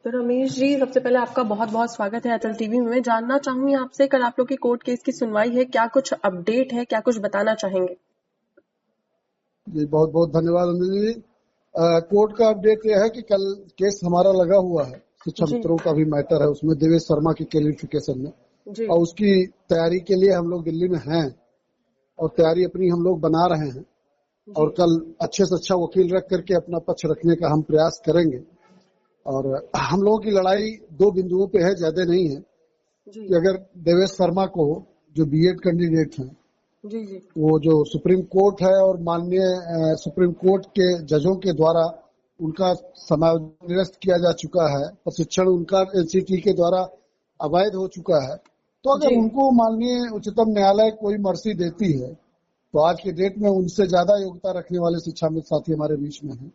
तो रमेश जी, सबसे पहले आपका बहुत बहुत स्वागत है एचएल टीवी में। मैं जानना चाहूंगी आपसे, कल आप लोग की कोर्ट केस की सुनवाई है, क्या कुछ अपडेट है, क्या कुछ बताना चाहेंगे? जी बहुत बहुत धन्यवाद अंजलि जी। कोर्ट का अपडेट यह है कि कल केस हमारा लगा हुआ है, शिक्षा जी मित्रों का भी मैटर है उसमें, देवेश शर्मा की क्लेरिफिकेशन में, जी और उसकी तैयारी के लिए हम लोग दिल्ली में हैं और तैयारी अपनी हम लोग बना रहे हैं। जी और कल अच्छे से अच्छा वकील रख करके अपना पक्ष रखने का हम प्रयास करेंगे। और हम लोगों की लड़ाई दो बिंदुओं पे है, ज्यादा नहीं है। जी कि अगर देवेश शर्मा को, जो बीएड कैंडिडेट हैं, जी जी वो जो सुप्रीम कोर्ट है और माननीय सुप्रीम कोर्ट के जजों के द्वारा उनका समायोजन निरस्त किया जा चुका है, प्रशिक्षण उनका एनसीटी के द्वारा अवैध हो चुका है। तो जी अगर उनको माननीय उच्चतम न्यायालय कोई मर्सी देती है तो आज के डेट में उनसे ज्यादा योग्यता रखने वाले शिक्षा मित्र साथी हमारे बीच में हैं।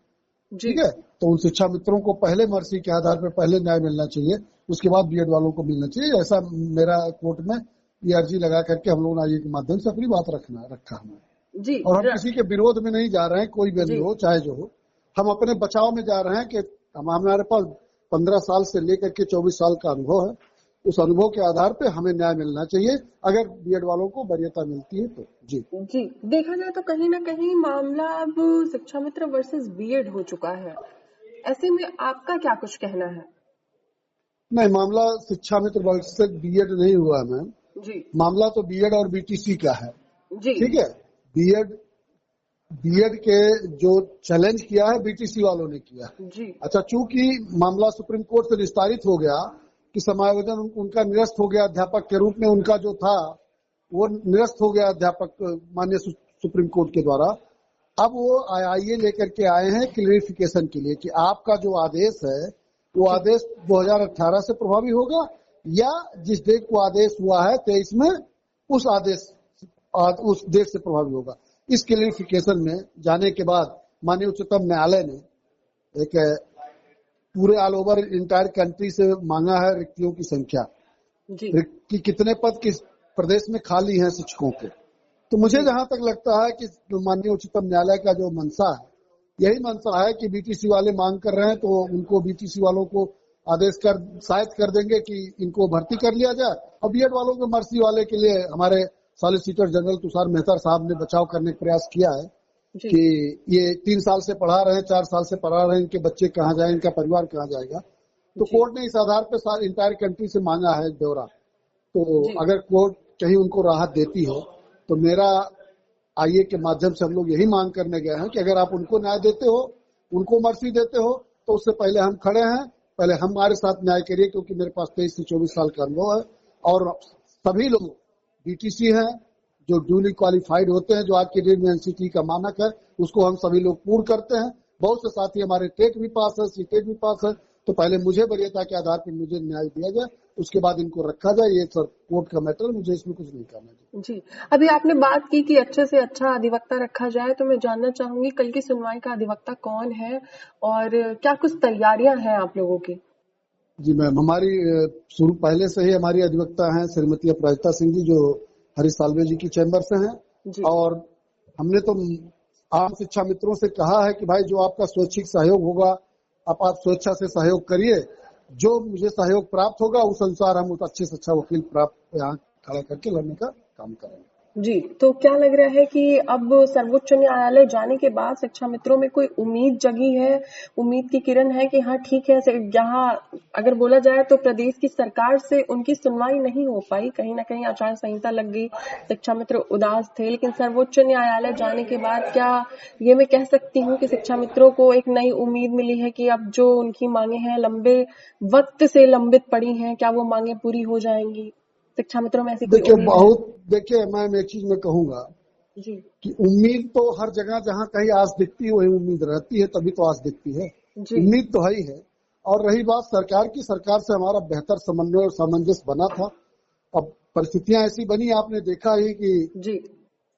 जी ठीक है, तो उन शिक्षा मित्रों को पहले मर्सी के आधार पर पहले न्याय मिलना चाहिए, उसके बाद बीएड वालों को मिलना चाहिए। ऐसा मेरा कोर्ट में ये अर्जी लगा करके हम लोगों ने आयोग के माध्यम से अपनी बात रखा हमने। जी और हम किसी के विरोध में नहीं जा रहे हैं, कोई भी जी हो चाहे जो हो, हम अपने बचाव में जा रहे हैं कि हमारे पास 15 साल से लेकर के 24 साल का अनुभव है। उस अनुभव के आधार पे हमें न्याय मिलना चाहिए, अगर बीएड वालों को वरीयता मिलती है तो। जी जी देखा जाए तो कहीं ना कहीं मामला अब शिक्षा मित्र वर्सेस बीएड हो चुका है। ऐसे में आपका क्या कुछ कहना है? नहीं, मामला शिक्षा मित्र वर्ग से बीएड नहीं हुआ मैम, जी मामला तो बीएड और बीटीसी का है। जी ठीक है, बीएड बीएड के जो चैलेंज किया है बीटीसी वालों ने किया है। जी अच्छा, चूंकि मामला सुप्रीम कोर्ट से विस्तारित हो गया कि समायोजन उनका निरस्त हो गया, अध्यापक के रूप में उनका जो था वो निरस्त हो गया अध्यापक माननीय सुप्रीम कोर्ट के द्वारा। अब वो आईए लेकर के आए हैं क्लेरिफिकेशन के लिए कि आपका जो आदेश है वो आदेश 2018 से प्रभावी होगा या जिस डेट को आदेश हुआ है 23 में उस डेट से प्रभावी होगा। इस क्लेरिफिकेशन में जाने के बाद माननीय उच्चतम न्यायालय ने एक पूरे ऑल ओवर इंटायर कंट्री से मांगा है रिक्तियों की संख्या, जी कि कितने पद किस प्रदेश में खाली हैं शिक्षकों के। तो मुझे जहां तक लगता है कि माननीय उच्चतम न्यायालय का जो मंशा है, यही मंशा है कि बीटीसी वाले मांग कर रहे हैं तो उनको बीटीसी वालों को आदेश शायद कर देंगे कि इनको भर्ती कर लिया जाए। और बीएड वालों के मर्सी वाले के लिए हमारे सॉलिसिटर जनरल तुषार मेहता साहब ने बचाव करने का प्रयास किया है जी कि ये 3 साल से पढ़ा रहे हैं, 4 साल से पढ़ा रहे हैं, इनके बच्चे कहाँ जाए, इनका परिवार कहाँ जाएगा। तो जी कोर्ट ने इस आधार पर इंटायर कंट्री से मांगा है ब्यौरा। तो जी अगर कोर्ट कहीं उनको राहत देती हो तो मेरा आईए के माध्यम से हम लोग यही मांग करने गए हैं कि अगर आप उनको न्याय देते हो, उनको मर्सी देते हो, तो उससे पहले हम खड़े हैं, पहले हमारे साथ न्याय करिए, क्योंकि मेरे पास 23 से 24 साल का अनुभव है। और सभी लोग बीटीसी हैं जो ड्यूली क्वालिफाइड होते हैं, जो आज के डेट में एनसीटी का मानक है, उसको हम सभी लोग पूर्ण करते हैं। बहुत से साथी हमारे टेट भी पास है, सीटेट भी पास है। तो पहले मुझे वरीयता के आधार पर मुझे न्याय दिया जाए, उसके बाद इनको रखा जाए। ये सर कोर्ट का मैटर है, मुझे इसमें कुछ नहीं करना है। जी अभी आपने बात की कि अच्छे से अच्छा अधिवक्ता रखा जाए, तो मैं जानना चाहूंगी कल की सुनवाई का अधिवक्ता कौन है और क्या कुछ तैयारियां हैं आप लोगों की? जी मैम, हमारी शुरू पहले से ही हमारी अधिवक्ता हैं श्रीमती अपराजिता सिंह जी, जो हरीश साल्वे जी की चैम्बर से हैं। जी और हमने तो आम शिक्षा मित्रों से कहा है कि भाई जो आपका स्वैच्छिक सहयोग होगा आप स्वेच्छा से सहयोग करिए, जो मुझे सहयोग प्राप्त होगा उस अनुसार हम उस अच्छे से अच्छा वकील प्राप्त यहाँ खड़ा करके लड़ने का काम करेंगे। जी तो क्या लग रहा है कि अब सर्वोच्च न्यायालय जाने के बाद शिक्षा मित्रों में कोई उम्मीद जगी है, उम्मीद की किरण है कि हाँ ठीक है, यहाँ अगर बोला जाए तो प्रदेश की सरकार से उनकी सुनवाई नहीं हो पाई, कहीं ना कहीं आचार संहिता लग गई, शिक्षा मित्र उदास थे, लेकिन सर्वोच्च न्यायालय जाने के बाद क्या ये मैं कह सकती हूँ कि शिक्षा मित्रों को एक नई उम्मीद मिली है कि अब जो उनकी मांगे हैं लंबे वक्त से लंबित पड़ी हैं, क्या वो मांगे पूरी हो जाएंगी? शिक्षा मित्रों में ऐसी कोई उम्मीद है? देखिए मैं एक चीज में कहूंगा जी कि उम्मीद तो हर जगह जहाँ कहीं आस दिखती है वही उम्मीद रहती है, तभी तो आस दिखती है। जी उम्मीद तो है ही है। और रही बात सरकार की, सरकार से हमारा बेहतर समन्वय और सामंजस्य बना था। अब परिस्थितियां ऐसी बनी, आपने देखा ही कि जी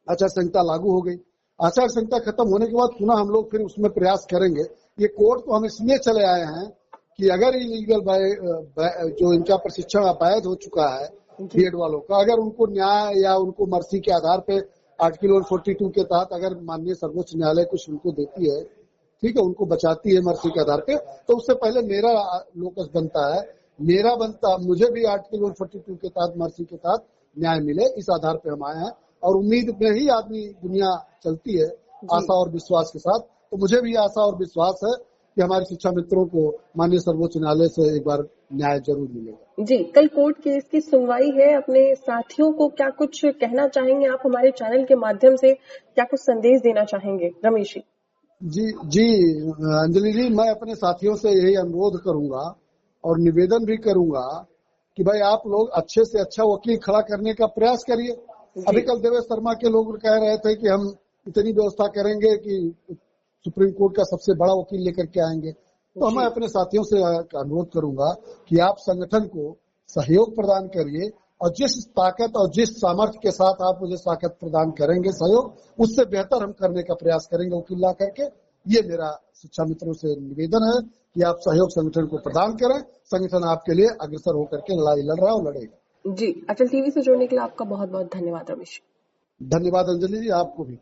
आचार संहिता लागू हो गई। आचार संहिता खत्म होने के बाद पुनः हम लोग फिर उसमें प्रयास करेंगे। ये कोर्ट तो हम इसलिए चले आए हैं कि अगर इलीगल जो इनका प्रशिक्षण अवैध हो चुका है जी बीएड वालों का, अगर उनको न्याय या उनको मर्सी के आधार पे आर्टिकल 142 के तहत अगर माननीय सर्वोच्च न्यायालय कुछ उनको देती है ठीक है, उनको बचाती है मर्सी के आधार पे, तो उससे पहले मेरा लोकस बनता है, मुझे भी आर्टिकल 142 के तहत मर्सी के तहत न्याय मिले, इस आधार पे हम आए हैं। और उम्मीद में ही आदमी दुनिया चलती है, आशा और विश्वास के साथ। तो मुझे भी आशा और विश्वास है कि हमारे शिक्षा मित्रों को माननीय सर्वोच्च न्यायालय से एक बार न्याय जरूर मिलेगा। जी, कल कोर्ट केस की सुनवाई है। अपने साथियों को क्या कुछ कहना चाहेंगे आप हमारे चैनल के माध्यम से, क्या कुछ संदेश देना चाहेंगे रमेश जी? जी अंजलि जी, मैं अपने साथियों से यही अनुरोध करूंगा और निवेदन भी करूंगा कि भाई आप लोग अच्छे से अच्छा वकील खड़ा करने का प्रयास करिए। अभी कल देवेश शर्मा के लोग कह रहे थे कि हम इतनी व्यवस्था करेंगे कि सुप्रीम कोर्ट का सबसे बड़ा वकील लेकर के आएंगे। तो मैं अपने साथियों से अनुरोध करूंगा कि आप संगठन को सहयोग प्रदान करिए और जिस ताकत और जिस सामर्थ्य के साथ आप मुझे ताकत प्रदान करेंगे सहयोग, उससे बेहतर हम करने का प्रयास करेंगे वकील ला करके। ये मेरा शिक्षा मित्रों से निवेदन है कि आप सहयोग संगठन को प्रदान करें। संगठन आपके लिए अग्रसर होकर के लड़ाई लड़ रहा है और लड़ेगा। जी, अचल टीवी से जुड़ने के लिए आपका बहुत बहुत धन्यवाद रमेश। धन्यवाद अंजलि जी, आपको भी।